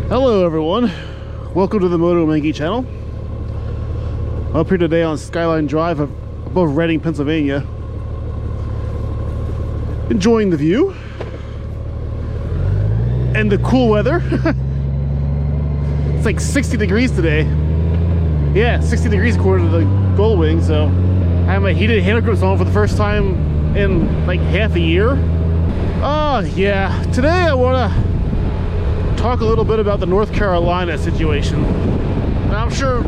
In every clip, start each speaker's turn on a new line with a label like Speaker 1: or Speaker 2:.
Speaker 1: Hello everyone, welcome to the Moto Mengy channel. I'm up here today on Skyline Drive above Reading, Pennsylvania. Enjoying the view and the cool weather. It's like 60 degrees today. Yeah, 60 degrees according to the Goldwing, so I have my heated hand grips on for the first time in like half a year. Yeah, today I want to talk a little bit about the North Carolina situation. Now, I'm sure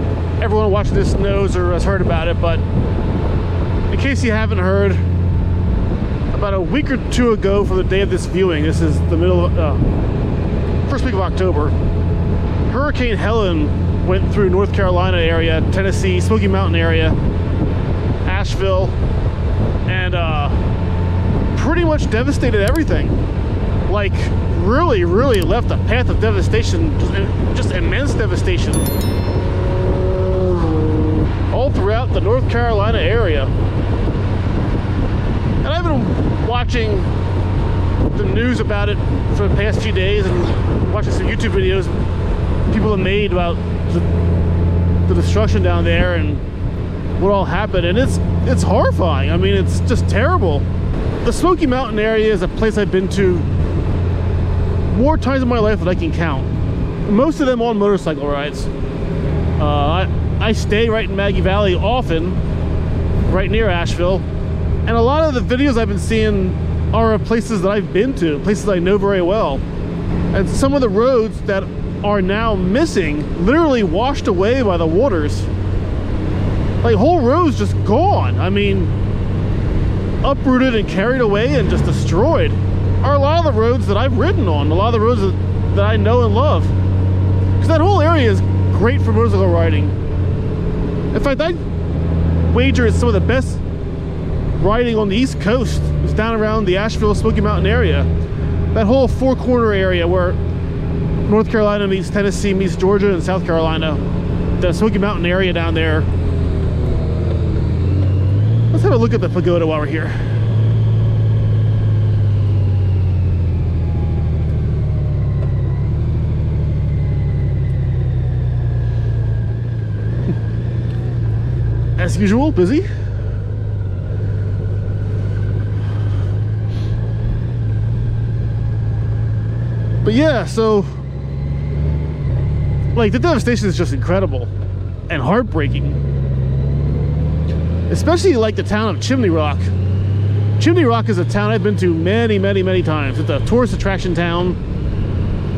Speaker 1: everyone watching this knows or has heard about it, but in case you haven't heard, about a week or two ago from the day of this viewing, this is the middle of first week of October, Hurricane Helene went through North Carolina area, Tennessee, Smoky Mountain area, Asheville, and pretty much devastated everything. Like, really left a path of devastation, just immense devastation all throughout the North Carolina area. And I've been watching the news about it for the past few days and watching some YouTube videos people have made about the destruction down there and what all happened, and it's horrifying. I mean, it's just terrible. The Smoky Mountain area is a place I've been to more times in my life than I can count. Most of them on motorcycle rides. I stay right in Maggie Valley often, right near Asheville, and a lot of the videos I've been seeing are of places that I've been to, places I know very well. And some of the roads that are now missing, literally washed away by the waters. Like, whole roads just gone. I mean, uprooted and carried away and just destroyed are a lot of the roads that I've ridden on, a lot of the roads that I know and love. Because that whole area is great for motorcycle riding. In fact, I wager it's some of the best riding on the East Coast is down around the Asheville, Smoky Mountain area. That whole four corner area where North Carolina meets Tennessee, meets Georgia and South Carolina. The Smoky Mountain area down there. Let's have a look at the pagoda while we're here. As usual, busy. But yeah, so like the devastation is just incredible and heartbreaking. Especially like the town of Chimney Rock. Chimney Rock is a town I've been to many times. It's a tourist attraction town.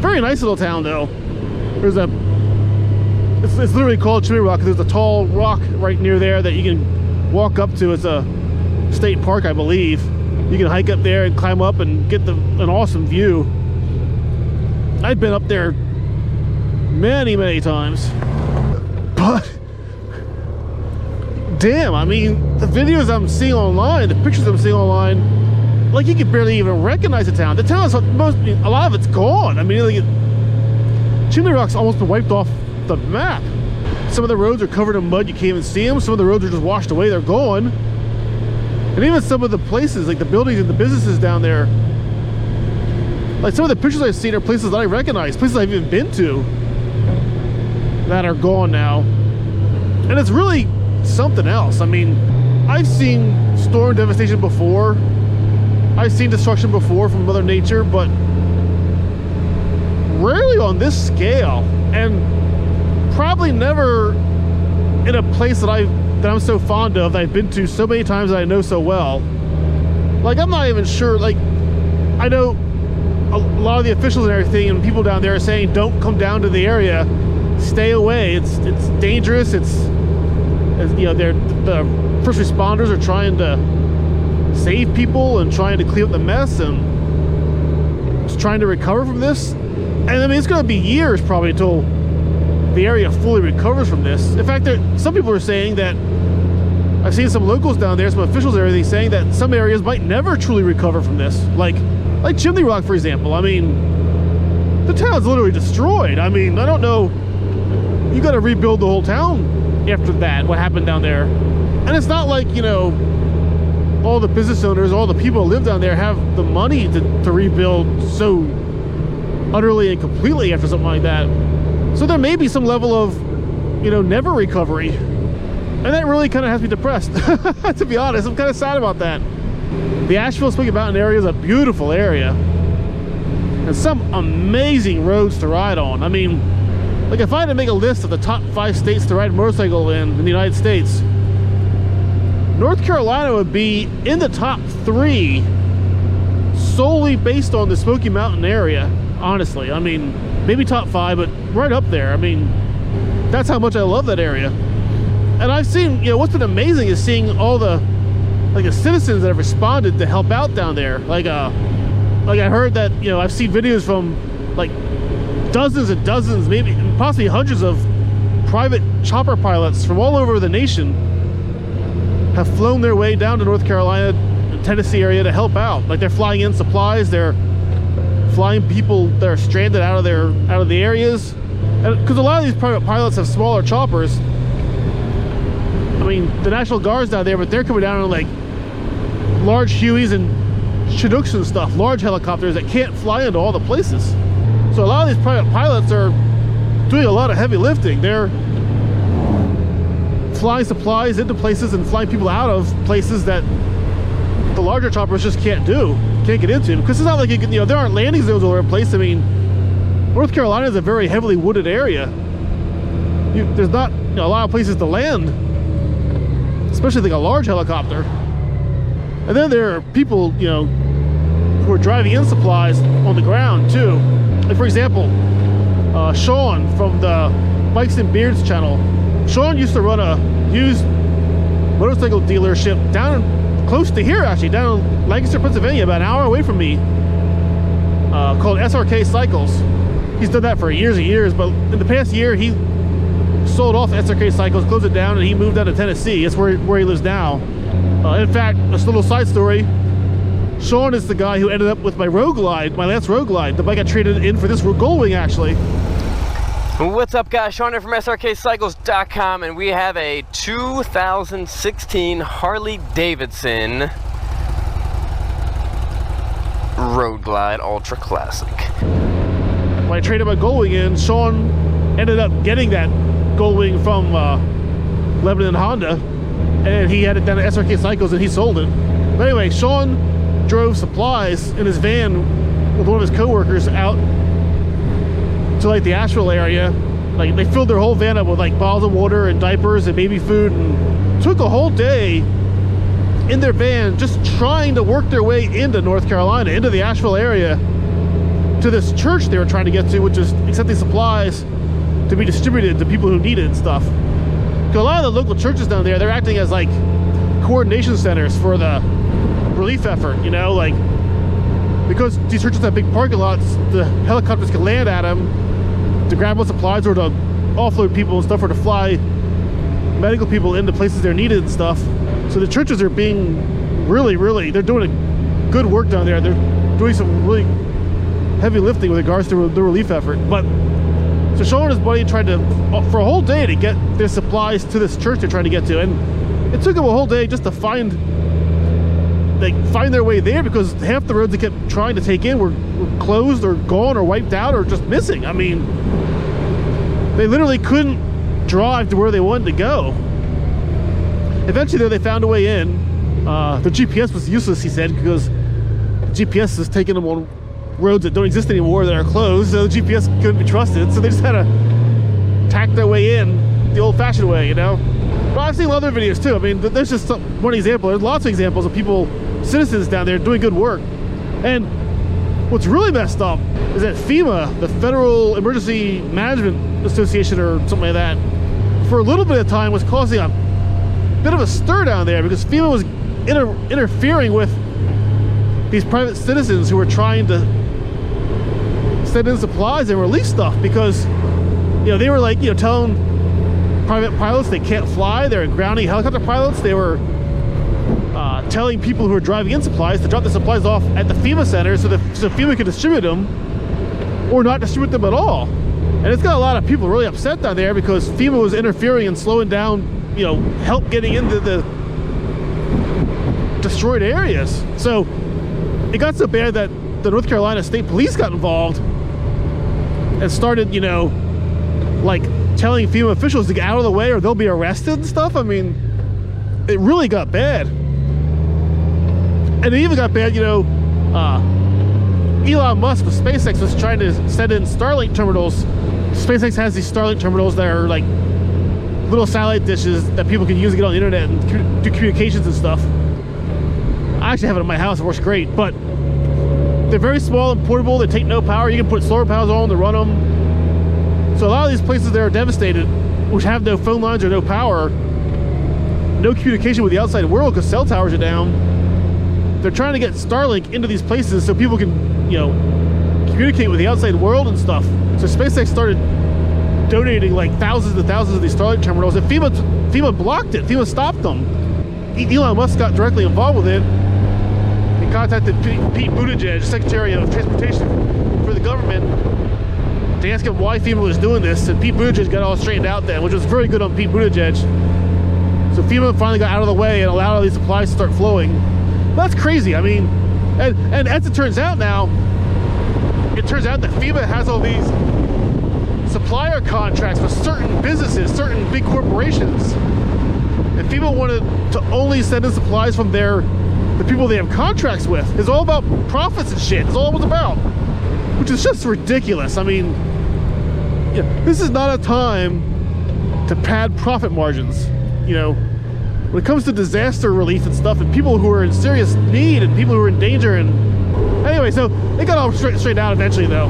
Speaker 1: Very nice little town though. It's literally called Chimney Rock because there's a tall rock right near there that you can walk up to. It's a state park, I believe. You can hike up there and climb up and get an awesome view. I've been up there many times. But damn, I mean, the videos I'm seeing online, the pictures I'm seeing online, like, you can barely even recognize the town. The town is a lot of it's gone. I mean, like, Chimney Rock's almost been wiped off the map. Some of the roads are covered in mud, you can't even see them. Some of the roads are just washed away, they're gone. And even some of the places, like the buildings and the businesses down there, like some of the pictures I've seen are places that I recognize, places I've even been to that are gone now. And it's really something else. I mean, I've seen storm devastation before, I've seen destruction before from Mother Nature, but rarely on this scale, and probably never in a place that I'm so fond of, that I've been to so many times that I know so well. Like, I'm not even sure, like, I know a lot of the officials and everything and people down there are saying don't come down to the area, stay away, it's dangerous, it's you know, the first responders are trying to save people and trying to clean up the mess and just trying to recover from this. And I mean, it's going to be years probably until the area fully recovers from this. In fact, some people are saying that, I've seen some locals down there, some officials and everything, saying that some areas might never truly recover from this. Like Chimney Rock, for example. I mean, the town's literally destroyed. I mean, I don't know, you got to rebuild the whole town after that, what happened down there. And it's not like, you know, all the business owners, all the people who live down there have the money to rebuild so utterly and completely after something like that. So there may be some level of, you know, never recovery. And that really kind of has me depressed. To be honest, I'm kind of sad about that. The Asheville Smoky Mountain area is a beautiful area. And some amazing roads to ride on. I mean, like if I had to make a list of the top 5 states to ride a motorcycle in the United States, North Carolina would be in the top 3 solely based on the Smoky Mountain area, honestly. I mean, maybe top 5, but right up there. I mean, that's how much I love that area. And I've seen, you know, what's been amazing is seeing all the, like, the citizens that have responded to help out down there. Like I heard that, you know, I've seen videos from, like, dozens and dozens, maybe possibly hundreds of private chopper pilots from all over the nation have flown their way down to North Carolina and Tennessee area to help out. Like, they're flying in supplies, they're flying people that are stranded out of the areas. And because a lot of these private pilots have smaller choppers. I mean, the National Guard's down there, but they're coming down on like large Hueys and Chinooks and stuff, large helicopters that can't fly into all the places. So a lot of these private pilots are doing a lot of heavy lifting. They're flying supplies into places and flying people out of places that the larger choppers just can't get into. Because it's not like, you can, you know, there aren't landing zones all over the place. I mean, North Carolina is a very heavily wooded area. There's not, you know, a lot of places to land, especially like a large helicopter. And then there are people, you know, who are driving in supplies on the ground too. Like, for example, Sean from the Bikes and Beards channel. Sean used to run a used motorcycle dealership down close to here, actually, down in Lancaster, Pennsylvania, about an hour away from me, called SRK Cycles. He's done that for years and years, but in the past year, he sold off SRK Cycles, closed it down, and he moved down to Tennessee. That's where he lives now. In fact, this little side story, Sean is the guy who ended up with my Road Glide, my last Road Glide, the bike I traded in for this Goldwing, actually.
Speaker 2: What's up, guys? Sean here from SRKcycles.com, and we have a 2016 Harley Davidson Road Glide Ultra Classic.
Speaker 1: When I traded my Goldwing in, Sean ended up getting that Goldwing from Lebanon Honda, and he had it down at SRK Cycles and he sold it. But anyway, Sean drove supplies in his van with one of his co-workers out to like the Asheville area. Like, they filled their whole van up with like bottles of water and diapers and baby food, and took a whole day in their van just trying to work their way into North Carolina, into the Asheville area, to this church they were trying to get to, which is accepting supplies to be distributed to people who need it and stuff. Because a lot of the local churches down there, they're acting as like coordination centers for the relief effort, you know, like, because these churches have big parking lots, the helicopters can land at them to grab what supplies or to offload people and stuff, or to fly medical people into places they're needed and stuff. So the churches are being really, they're doing a good work down there. They're doing some really heavy lifting with regards to the relief effort. But so Sean and his buddy tried to, for a whole day, to get their supplies to this church they're trying to get to, and it took them a whole day just to find their way there, because half the roads they kept trying to take in were closed or gone or wiped out or just missing. I mean, they literally couldn't drive to where they wanted to go. Eventually, though, they found a way in. The GPS was useless, he said, because the GPS is taking them on roads that don't exist anymore, that are closed, so the GPS couldn't be trusted, so they just had to tack their way in the old-fashioned way, you know. But I've seen other videos too. I mean, there's just one example. There's lots of examples of people, citizens down there, doing good work. And what's really messed up is that FEMA, the Federal Emergency Management Association or something like that, for a little bit of time was causing a bit of a stir down there, because FEMA was interfering with these private citizens who were trying to send in supplies and release stuff, because, you know, they were like, you know, telling private pilots they can't fly. They were grounding helicopter pilots. They were telling people who are driving in supplies to drop the supplies off at the FEMA center so FEMA could distribute them, or not distribute them at all. And it's got a lot of people really upset down there, because FEMA was interfering and slowing down, you know, help getting into the destroyed areas. So it got so bad that the North Carolina State Police got involved and started, you know, like telling FEMA officials to get out of the way or they'll be arrested and stuff. I mean, it really got bad. And it even got bad, you know, Elon Musk with SpaceX was trying to send in Starlink terminals. SpaceX has these Starlink terminals that are like little satellite dishes that people can use to get on the internet and do communications and stuff. I actually have it in my house, it works great, but they're very small and portable, they take no power, you can put solar panels on them to run them. So a lot of these places that are devastated, which have no phone lines or no power, no communication with the outside world because cell towers are down, they're trying to get Starlink into these places so people can, you know, communicate with the outside world and stuff. So SpaceX started donating like thousands and thousands of these Starlink terminals, and FEMA blocked it. FEMA stopped them. Elon Musk got directly involved with it. He contacted Pete Buttigieg, Secretary of Transportation for the government, to ask him why FEMA was doing this, and Pete Buttigieg got all straightened out then, which was very good on Pete Buttigieg. So FEMA finally got out of the way and allowed all these supplies to start flowing. That's crazy. I mean, and as it turns out now, it turns out that FEMA has all these supplier contracts with certain businesses, certain big corporations. And FEMA wanted to only send in supplies from the people they have contracts with. It's all about profits and shit. It's all it was about, which is just ridiculous. I mean, yeah, this is not a time to pad profit margins, you know. When it comes to disaster relief and stuff, and people who are in serious need and people who are in danger, and anyway, so it got all straightened out eventually though.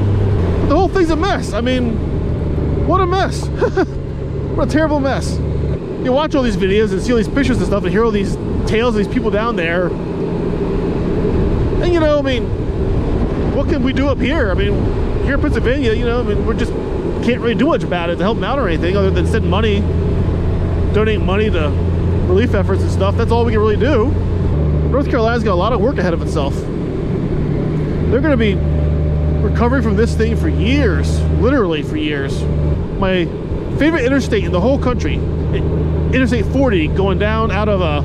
Speaker 1: But the whole thing's a mess. I mean, what a mess. What a terrible mess. You watch all these videos and see all these pictures and stuff and hear all these tales of these people down there. And you know, I mean, what can we do up here? I mean, here in Pennsylvania, you know, I mean, we just can't really do much about it to help them out or anything other than send money, donate money to relief efforts and stuff. That's all we can really do. North Carolina's got a lot of work ahead of itself. They're going to be recovering from this thing for years, literally for years. My favorite interstate in the whole country, Interstate 40, going down out of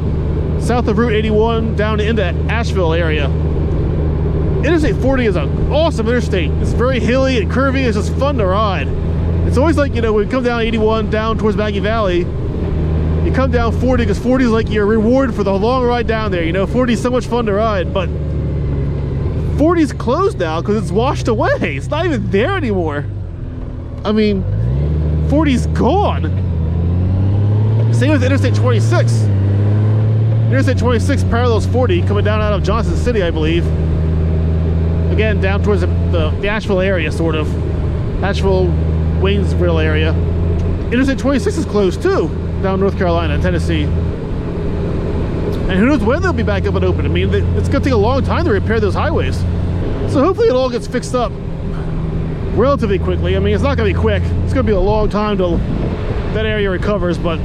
Speaker 1: south of Route 81 down into Asheville area. Interstate 40 is an awesome interstate. It's very hilly and curvy. It's just fun to ride. It's always like, you know, when you come down 81 down towards Maggie Valley, you come down 40 because 40 is like your reward for the long ride down there. You know, 40 is so much fun to ride, but 40's closed now because it's washed away. It's not even there anymore. I mean, 40's gone. Same with Interstate 26. Interstate 26 parallels 40 coming down out of Johnson City, I believe. Again, down towards the Asheville area, sort of. Asheville, Waynesville area. Interstate 26 is closed too, down North Carolina and Tennessee. And who knows when they'll be back up and open. I mean, it's going to take a long time to repair those highways. So hopefully it all gets fixed up relatively quickly. I mean, it's not going to be quick. It's going to be a long time till that area recovers, but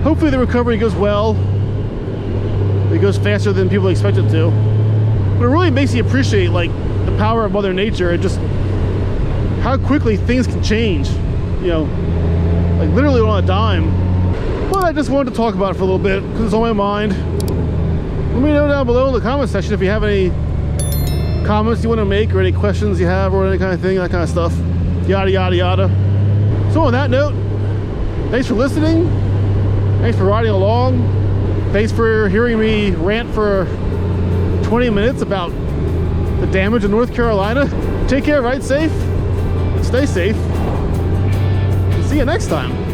Speaker 1: hopefully the recovery goes well. It goes faster than people expect it to. But it really makes you appreciate, like, the power of Mother Nature and just how quickly things can change. You know, like literally on a dime. But I just wanted to talk about it for a little bit because it's on my mind. Let me know down below in the comment section if you have any comments you want to make or any questions you have or any kind of thing, that kind of stuff. Yada, yada, yada. So on that note, thanks for listening. Thanks for riding along. Thanks for hearing me rant for 20 minutes about the damage in North Carolina. Take care, ride safe, and stay safe. See you next time.